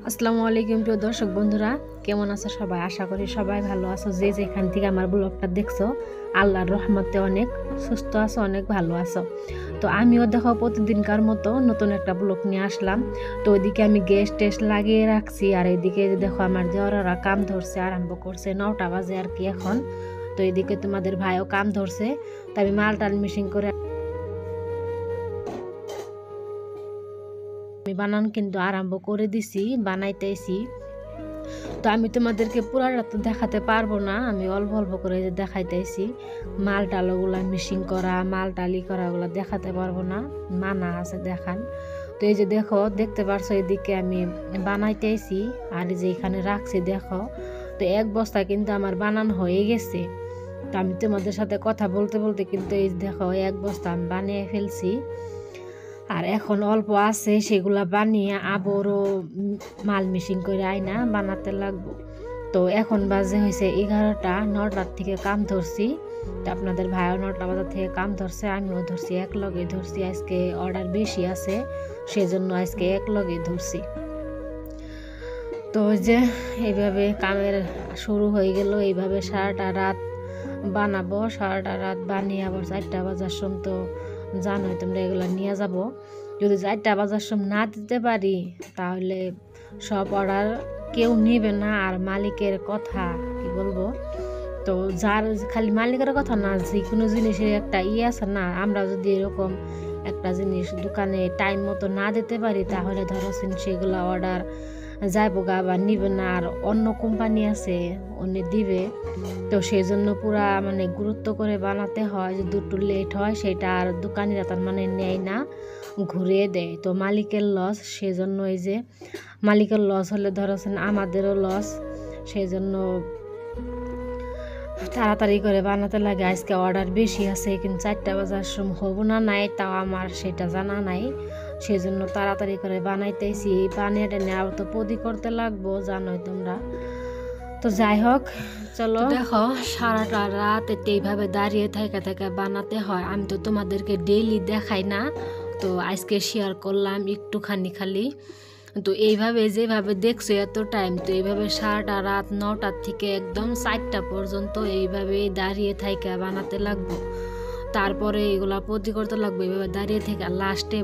আসসালামু আলাইকুম প্রিয় দর্শক বন্ধুরা, কেমন আছো সবাই? আশা করি সবাই ভালো আছো। যে যেখান থেকে আমার ব্লগটা দেখছো, আল্লাহর রহমতে অনেক সুস্থ আছো, অনেক ভালো আছো। তো আমিও দেখো প্রতিদিনকার মতো নতুন একটা ব্লগ নিয়ে আসলাম। তো ওইদিকে আমি গ্যাস টেস্ট লাগিয়ে রাখছি, আর এইদিকে দেখো আমার দেওয়ারা কাম ধরছে, আরম্ভ করছে 9টা বাজে আর কি এখন। তো এইদিকে তোমাদের ভাইও কাম ধরছে, তো আমি মাল টাল মিশিং করে আমি বানান কিন্তু আরম্ভ করে দিছি, বানাইতেছি। তো আমি তোমাদেরকে পুরাটা তো দেখাতে পারবো না, আমি অল্প অল্প করে যে দেখাইতেছি। মাল টালোগুলা মিশিং করা, মাল টালি করা ওগুলো দেখাতে পারবো না, মানা আছে দেখান। তো এই যে দেখো, দেখতে পারছো এদিকে আমি বানাইতেছি, আর এই যে এখানে রাখছি দেখো। তো এক বস্তা কিন্তু আমার বানান হয়ে গেছে। তো আমি তোমাদের সাথে কথা বলতে বলতে কিন্তু এই দেখো এক বস্তা আমি বানিয়ে ফেলছি, আর এখন অল্প আছে, সেগুলা বানিয়ে আবারও মাল মিশিং করে আইনা বানাতে লাগবো। তো এখন বাজে হয়েছে 11টা, 9টার থেকে কাম ধরছি। তো আপনাদের ভাইও 9টা বাজার থেকে কাম ধরছে, আমিও ধরছি, এক লগে ধরছি। আজকে অর্ডার বেশি আছে, সেজন্য আজকে এক লগে ধরছি। তো যে এইভাবে কামের শুরু হয়ে গেল, এইভাবে সারাটা রাত বানাবো। সারাটা রাত বানিয়ে আবার 4টা বাজার সময় তো জানোই তোমরা, এগুলো নিয়ে যাব। যদি 4টা বাজার সময় না দিতে পারি তাহলে সব অর্ডার কেউ নেবে না। আর মালিকের কথা কি বলবো, তো যার খালি মালিকের কথা না, যে কোনো জিনিসের একটা আছে না, আমরা যদি এরকম একটা জিনিস দোকানে টাইম মতো না দিতে পারি তাহলে ধরো সেগুলো অর্ডার যাইব গা বা নিবে না, আর অন্য কোম্পানি আছে অন্য দিবে। তো সেই জন্য পুরা মানে গুরুত্ব করে বানাতে হয়। যদি একটু লেট হয় সেটা আর দোকানিরা তার মানে নেয় না, ঘুরিয়ে দেয়। তো মালিকের লস, সেজন্য এই যে মালিকের লস হলে ধরেছেন আমাদেরও লস, সেই জন্য তাড়াতাড়ি করে বানাতে লাগে। আজকে অর্ডার বেশি আছে, কিন্তু 4টা বাজার সময় হবো না নাই তাও আমার সেটা জানা নাই, সেই জন্য তাড়াতাড়ি করে বানাইতেছি। বানিয়ে টেনে আবার তো পদি করতে লাগবো, জানোই তোমরা। তো যাই হোক, চলো দেখো সারাটা রাত এইভাবে দাঁড়িয়ে থেকে থেকে বানাতে হয়। আমি তো তোমাদেরকে ডেইলি দেখাই না, তো আজকে শেয়ার করলাম একটুখানি খালি। তো এইভাবে যেভাবে দেখছো এত টাইম, তো এইভাবে সারাটা রাত 9টার থেকে একদম 4টা পর্যন্ত এইভাবে দাঁড়িয়ে থাইকা বানাতে লাগবো। তারপরে এগুলা পদি করতে লাগবে এইভাবে দাঁড়িয়ে থেকে। লাস্টে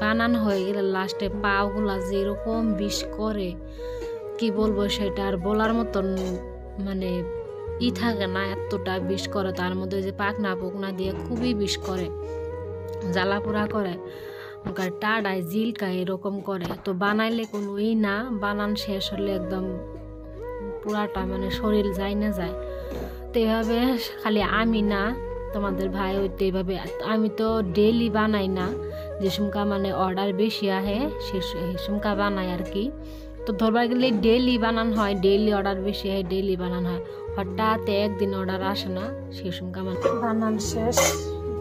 বানানো হয়ে গেলে লাস্টে পাগুলা যেরকম বিষ করে কি বলবো, সেটা আর বলার মতন মানে থাকে না, এতটা বিষ করে। তার মধ্যে যে পাকনা দিয়ে খুবই বিষ করে, জ্বালাপোড়া করে, টাডায় জিলকায় এরকম করে। তো বানাইলে কোনো না, বানান শেষ হলে একদম পুরাটা মানে শরীর যায় না যায়। তো এইভাবে খালি আমি না, তোমাদের ভাই হইতে এইভাবে। আমি তো ডেইলি বানাই না, যে সুমকা মানে অর্ডার বেশি আহে সে সুমকা বানাই আর কি। তো ধরবার গেলে ডেইলি বানান হয়, ডেইলি অর্ডার বেশি হয়, ডেইলি বানান হয়। হঠাৎ একদিন অর্ডার আসে না, সে সুমকা বানান শেষ,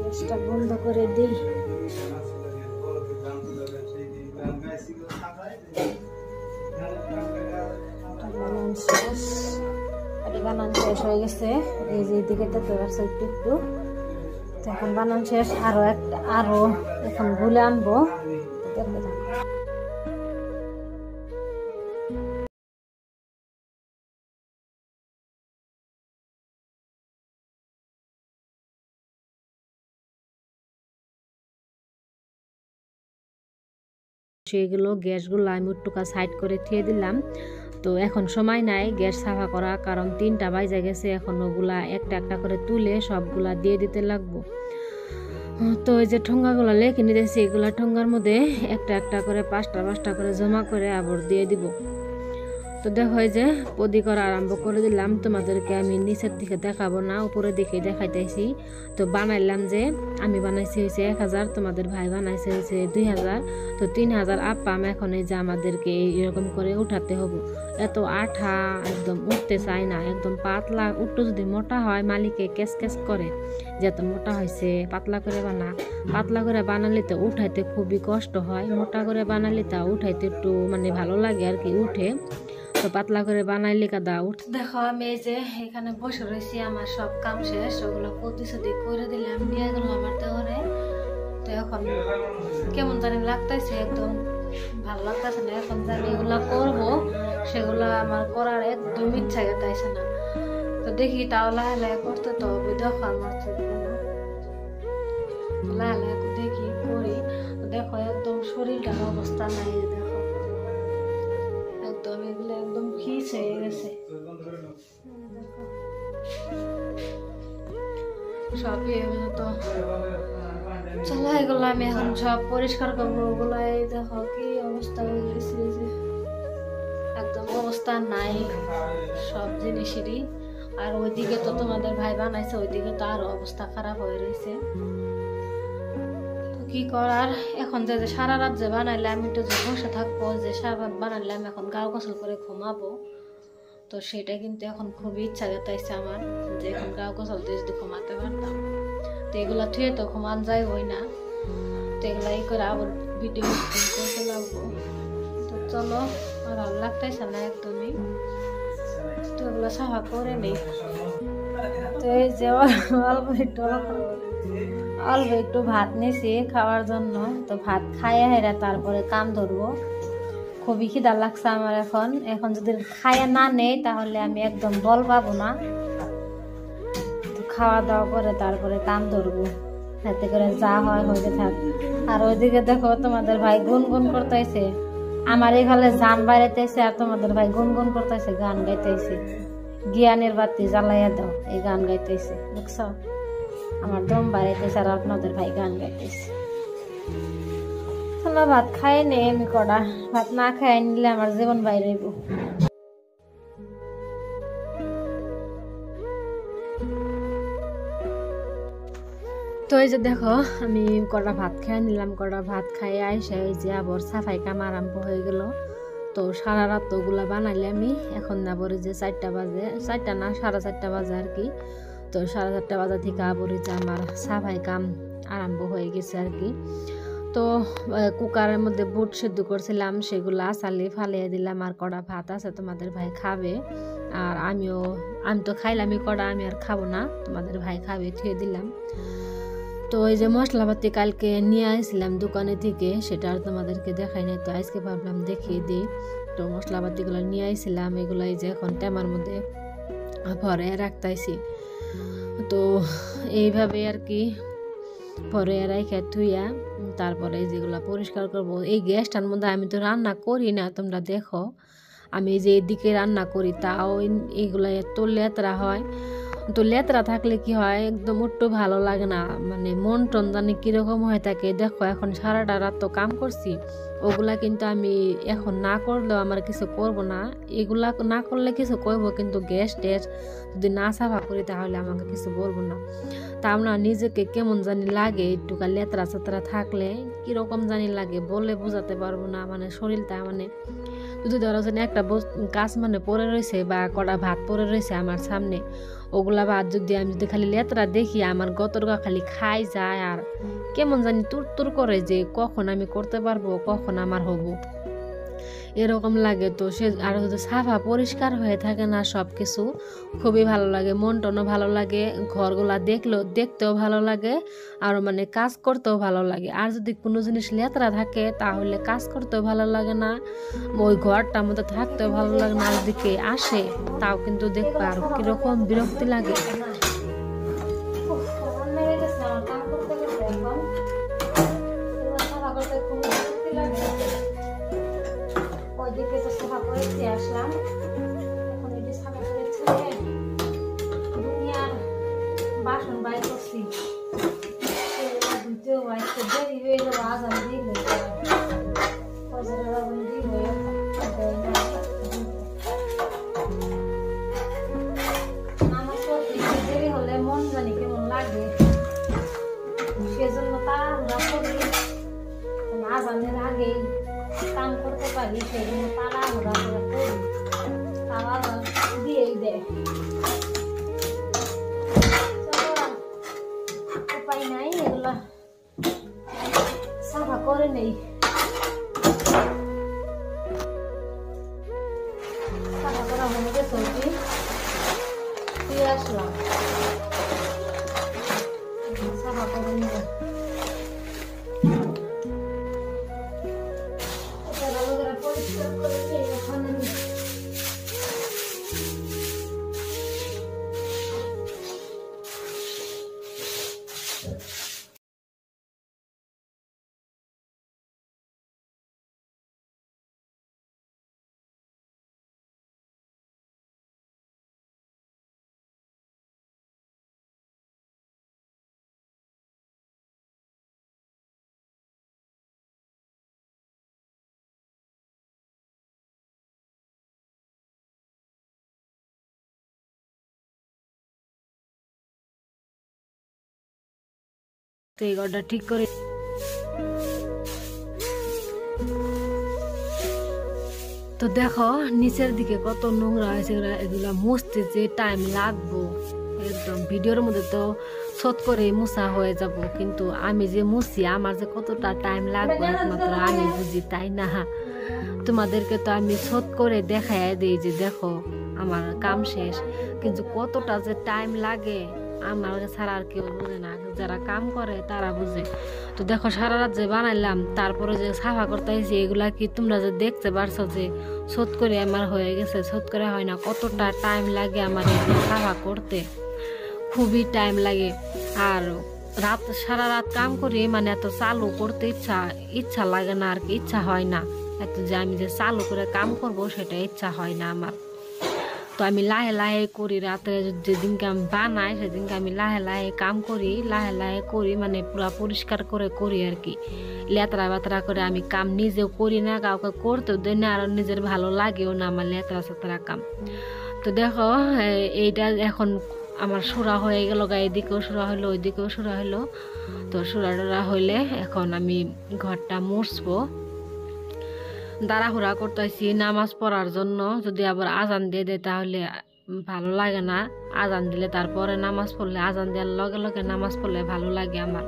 গ্যাসটা বন্ধ করে দিই। বানান শেষ হয়ে গেছে, এই যে এদিকে দেখতে পাচ্ছ একটু একটু। তো এখন বানান শেষ, আরো এখন গুলে আনবো, দেখতে থাকো। সেগুলো গ্যাসগুলো আমি একটুকা সাইড করে থুয়ে দিলাম। তো এখন সময় নাই গ্যাস সাফা করা, কারণ 3টা বাজে গেছে। এখন ওগুলা একটা একটা করে তুলে সবগুলা দিয়ে দিতে লাগবো। তো এই যে ঠোঙ্গাগুলো লেখে নিতেছি, এগুলা ঠোঙ্গার মধ্যে একটা একটা করে 5টা করে জমা করে আবার দিয়ে দিব। তো দেখো এই যে পদি করা আরম্ভ করে দিলাম। তোমাদেরকে আমি নিচের দিকে দেখাবো না, উপরের দিকে দেখাইতেছি। তো বানাইলাম যে আমি বানাইছি হয়েছে 1000, তোমাদের ভাই বানাইছে হয়েছে 2000, তো 3000 আপাম। এখন এই যে আমাদেরকে এরকম করে উঠাতে হবে। এত আঠা একদম উঠতে চায় না, একদম পাতলা উঠতে যদি মোটা হয় মালিকে ক্যাস ক্যাস করে যে এত মোটা হয়েছে, পাতলা করে বানা। পাতলা করে বানালে তো উঠাইতে খুবই কষ্ট হয়, মোটা করে বানালে তা উঠাইতে একটু মানে ভালো লাগে আর কি, উঠে। তো পাতলা করে বানাইলে কাদা উঠ। দেখো আমি এই যে এখানে বসে রয়েছি, আমার সব কাম শেষ, ওগুলো প্রতিশ্রুতি করে দিলাম, দিয়ে গেল আমার দেওয়ারে। তো এখন কেমন জানি লাগতেছে, একদম ভালো লাগতেছে না। এখন যে আমি এগুলো করবো সেগুলো আমার করার একদম ইচ্ছা গেছে না। তো দেখি তাও লাহে লাহে করতে তো হবে। দেখো আমার লাহে লাহে দেখি করি। দেখো একদম শরীরটার অবস্থা নাই, দেখো একদম এগুলো একদম খিচ হয়ে গেছে সবই। তো চলো এগুলো আমি এখন সব পরিষ্কার করবো। ওগুলো দেখো কি অবস্থা হয়ে গেছে, একদম অবস্থা নাই সব জিনিসেরই। আর ওইদিকে তো তোমাদের ভাই বানাইছে, ওইদিকে তো আরো অবস্থা খারাপ হয়ে রয়েছে। কি করার, এখন যে সারা রাত যে বানাইলে আমি তো যে বসে থাকবো, যে সারা রাত বানাইলে আমি এখন গাও গোসল করে ঘুমাবো। তো সেটা কিন্তু এখন খুবই ইচ্ছা গেছে আমার, যে এখন গাও গোসল দিয়ে যদি ঘুমাতে পারতাম। তো এগুলা থুয়ে তো ঘুমান যায় হই না। তো এগুলা এই করে আবার ভিডিও করতে লাগবো। তো চলো, আর ভালো লাগতেছে না একদমই। তো এগুলো সাফা করে নেই। তো এই যে অল্প একটু ভাত নিয়েছি খাওয়ার জন্য। তো ভাত খাইয়া হেরা তারপরে কাম ধরবো। খুবই খিদা লাগছে আমার এখন যদি খাইয়া না নেই তাহলে আমি একদম বল পাবো না। তো খাওয়া দাওয়া করে তারপরে কাম ধরবো, হাতে করে যা হয় হইতে থাক। আর ওইদিকে দেখো তোমাদের ভাই গুনগুন করতেছে, আমার এখানে জান বাইরেতেছে, আর তোমাদের ভাই গুনগুন করতেছে, গান গাইতেছে। জ্ঞানের বাতি জ্বালাইয়া দাও, এই গান গাইতেছে। বুঝছ, আমার দম বাড়াইতেছে আর আপনাদের ভাই গান গাইতেছে। চলো ভাত খাই নে, আমি কটা ভাত না খাই নিলে আমার জীবন বাইরে। তো এই যে দেখো আমি কটা ভাত খাই নিলাম। কটা ভাত খাই আইসা এই যে আবার সাফাই কাম আরম্ভ হয়ে গেল। তো সারা রাত ওগুলা বানাইলে আমি এখন না বলি যে 4টা বাজে, 4টা না 4:30 বাজে আর কি। তো 4:30 বাজা থেকে আবার যে আমার সাফাই কাম আরম্ভ হয়ে গেছে আর কি। তো কুকারের মধ্যে বুট সিদ্ধ করছিলাম, সেগুলো আসালে ফালিয়ে দিলাম। আর কড়া ভাত আছে, তোমাদের ভাই খাবে। আর আমি তো খাইলামই কড়া, আমি আর খাবো না, তোমাদের ভাই খাবে, থুয়ে দিলাম। তো এই যে মশলাপাতি কালকে নিয়ে আসছিলাম দোকানে থেকে, সেটা আর তোমাদেরকে দেখাই নাই। তো আজকে ভাবলাম দেখিয়ে দিই। তো মশলাপাতিগুলো নিয়ে আসছিলাম, এগুলো এই যে এখন টেমার মধ্যে ভরে রাখতেছি। তো এইভাবে আর কি ভরে রেখে ধুইয়া তারপরে যেগুলো পরিষ্কার করব। এই গ্যাসটার মধ্যে আমি তো রান্না করি না, তোমরা দেখো আমি যে এদিকে রান্না করি, তাও এইগুলো এত লেতরা হয়। তো লেতরা থাকলে কি হয়, একদম একটু ভালো লাগে না, মানে মন টন জানি কীরকম হয়ে থাকে। দেখো এখন সারাটা রাত তো কাম করছি, ওগুলা কিন্তু আমি এখন না করলেও আমার কিছু করব না। এগুলা না করলে কিছু করবো, কিন্তু গ্যাস ট্যাস যদি না সাফা করি তাহলে আমাকে কিছু বলবো না। তাও না নিজেকে কেমন জানি লাগে, একটুকা লেতরা চেতরা থাকলে কীরকম জানি লাগে, বলে বোঝাতে পারবো না। মানে শরীরটা মানে যদি ধরো যেন একটা কাজ মানে পড়ে রয়েছে বা কটা ভাত পড়ে রয়েছে আমার সামনে, ওগুলা ভাত যদি আমি যদি খালি লেতরা দেখি, আমার গতরগা খালি খাই যায়। আর কেমন জানি তুর তুর করে যে কখন আমি করতে পারবো, কখন আমার হবো, এরকম লাগে। তো সে আর যদি সাফা পরিষ্কার হয়ে থাকে না সব কিছু, খুবই ভালো লাগে, মন টনও ভালো লাগে, ঘরগুলা দেখতেও ভালো লাগে, আর মানে কাজ করতেও ভালো লাগে। আর যদি কোনো জিনিস লেতরা থাকে তাহলে কাজ করতেও ভালো লাগে না, ওই ঘরটার মধ্যে থাকতেও ভালো লাগে না। আর যদি কে আসে তাও কিন্তু দেখবে আর কিরকম বিরক্তি লাগে। ওইদিকে তো সাফা করে আসলাম, এখন এই যে সাফা করেছে দুনিয়ার বাসন বাইর করছি, ধুতেও আজকে দেরি হয়ে যাবো। আজ আমি দিই আমার করতে দেরি হলে মন জানি কেমন লাগে, সেজন্য তাড়াহুড়া করি, আজানের আগেই কাম করতে পারি, সেই জন্য তাড়াহুড়া করে করি, তারা দিয়েই দেয়। উপায় নাই, এগুলা সাফা করে নেই। সাফা করা হয়ে গেছে, দিয়ে আসলাম, সাফা করে নিব। তো এই ঘরটা ঠিক করে তো দেখো নিচের দিকে কত নোংরা হয়েছে, এগুলা মুছতে যে টাইম লাগবো একদম ভিডিওর মধ্যে তো শোধ করে মুছা হয়ে যাব, কিন্তু আমি যে মুছি আমার যে কতটা টাইম লাগবে একমাত্র আমি বুঝি, তাই না? তোমাদেরকে তো আমি শোধ করে দেখাই দিই যে দেখো আমার কাম শেষ, কিন্তু কতটা যে টাইম লাগে আমার ছাড়া আর কেউ বুঝে না, যারা কাম করে তারা বুঝে। তো দেখো সারা রাত যে বানাইলাম তারপরে যে সাফা করতে হয়েছে, এগুলা কি তোমরা যে দেখতে পারছো যে শোধ করে আমার হয়ে গেছে? শোধ করে হয় না, কতটা টাইম লাগে আমার এগুলো সাফা করতে, খুবই টাইম লাগে। আর সারা রাত কাম করি, মানে এত চালু করতে ইচ্ছা লাগে না আর কি, ইচ্ছা হয় না এত যে আমি যে চালু করে কাম করব সেটা ইচ্ছা হয় না আমার। তো আমি লাহে লাহে করি, রাতে যেদিনকে আমি বানাই সেদিনকে আমি লাহে লাহে কাম করি, লাহে লাহে করি, মানে পুরা পরিষ্কার করে করি আর কি, লেতরা বেতরা করে আমি কাম নিজেও করি না, কাউকে করতেও দেয় না, আর নিজের ভালো লাগেও না আমার লেতরা চেতরা কাম। তো দেখো এইটা এখন আমার সুরা হয়ে গেল, এদিকেও সুরা হলো ওইদিকেও সুরা হলো। তো সুরা টুরা হইলে এখন আমি ঘরটা মুছবো, তাড়াহুড়া করতেছি নামাজ পড়ার জন্য, যদি আবার আজান দিয়ে দেয় তাহলে ভালো লাগে না, আজান দিলে তারপরে নামাজ পড়লে, আজান দেওয়ার লগে লগে নামাজ পড়লে ভালো লাগে আমার।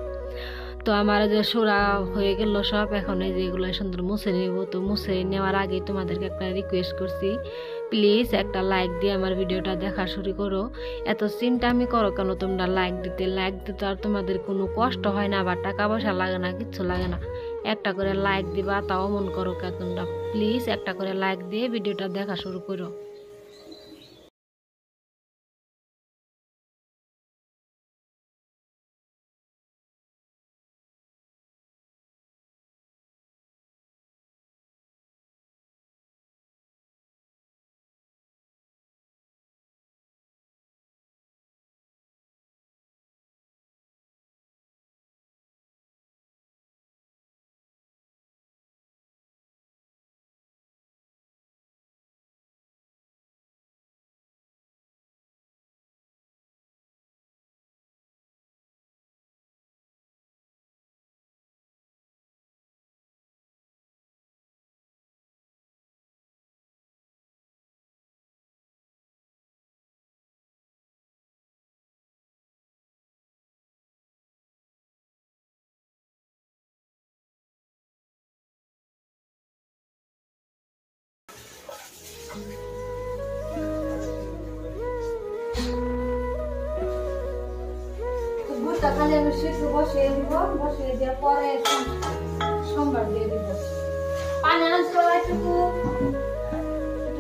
তো আমার যে সুরা হয়ে গেল সব, এখন এই যেগুলো সুন্দর মুছে নেব। তো মুছে নেওয়ার আগে তোমাদেরকে একটা রিকোয়েস্ট করছি, প্লিজ একটা লাইক দিয়ে আমার ভিডিওটা দেখা শুরু করো। এত চিন্তা আমি করো কেন তোমরা লাইক দিতে আর তোমাদের কোনো কষ্ট হয় না বা টাকা পয়সা লাগে না, কিচ্ছু লাগে না, একটা করে লাইক দিবা, তাও মন করো কে তোমরা, প্লিজ একটা করে লাইক দিয়ে ভিডিওটা দেখা শুরু করো। খালি আমি শিশু বসিয়ে দিব, বসিয়ে দেওয়ার পরে সোমবার দিয়ে দিব। পানি আনছো একটু,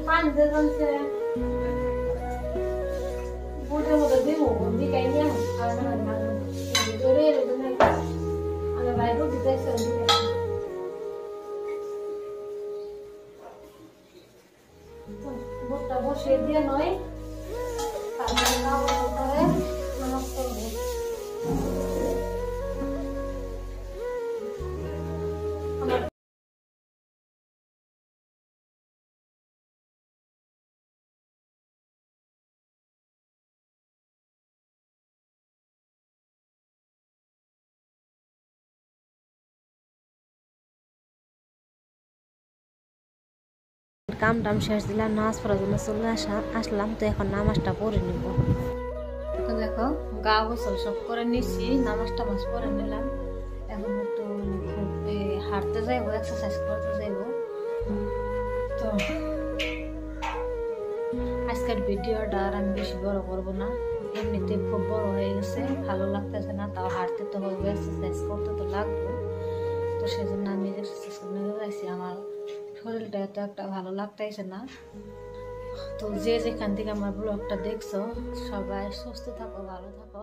পানি দিয়ে আনছে বুটের মধ্যে দিব, দিকাই নিয়ে আমি বাইরে দিতে বুটটা বসিয়ে দিয়ে নয়, তারপরে নামাজ পড়বো। কাম টাম শেষ দিলাম, নামাজ পড়ার জন্য চলে আসলাম। তো এখন নামাজটা পড়ে নিব। তো দেখো গা গোসল সব করে নিচ্ছি, নামাজ টামাজ পড়ে নিলাম। এখন একটু হাঁটতে যাইবো, এক্সারসাইজ করতে যাইবো। তো আজকের ভিডিওটা আর আমি বেশি বড় করবো না, এমনিতে খুব বড় হয়ে গেছে, ভালো লাগতেছে না, তাও হাঁটতে তো হবে, এক্সারসাইজ করতে তো লাগবে। তো সেজন্য আমি এক্সারসাইজ করতে যাইছি, আমার শরীরটা এত একটা ভালো লাগতেছে না। তো যে যেখান থেকে আমার ব্লগটা দেখছো সবাই সুস্থ থাকো, ভালো থাকো।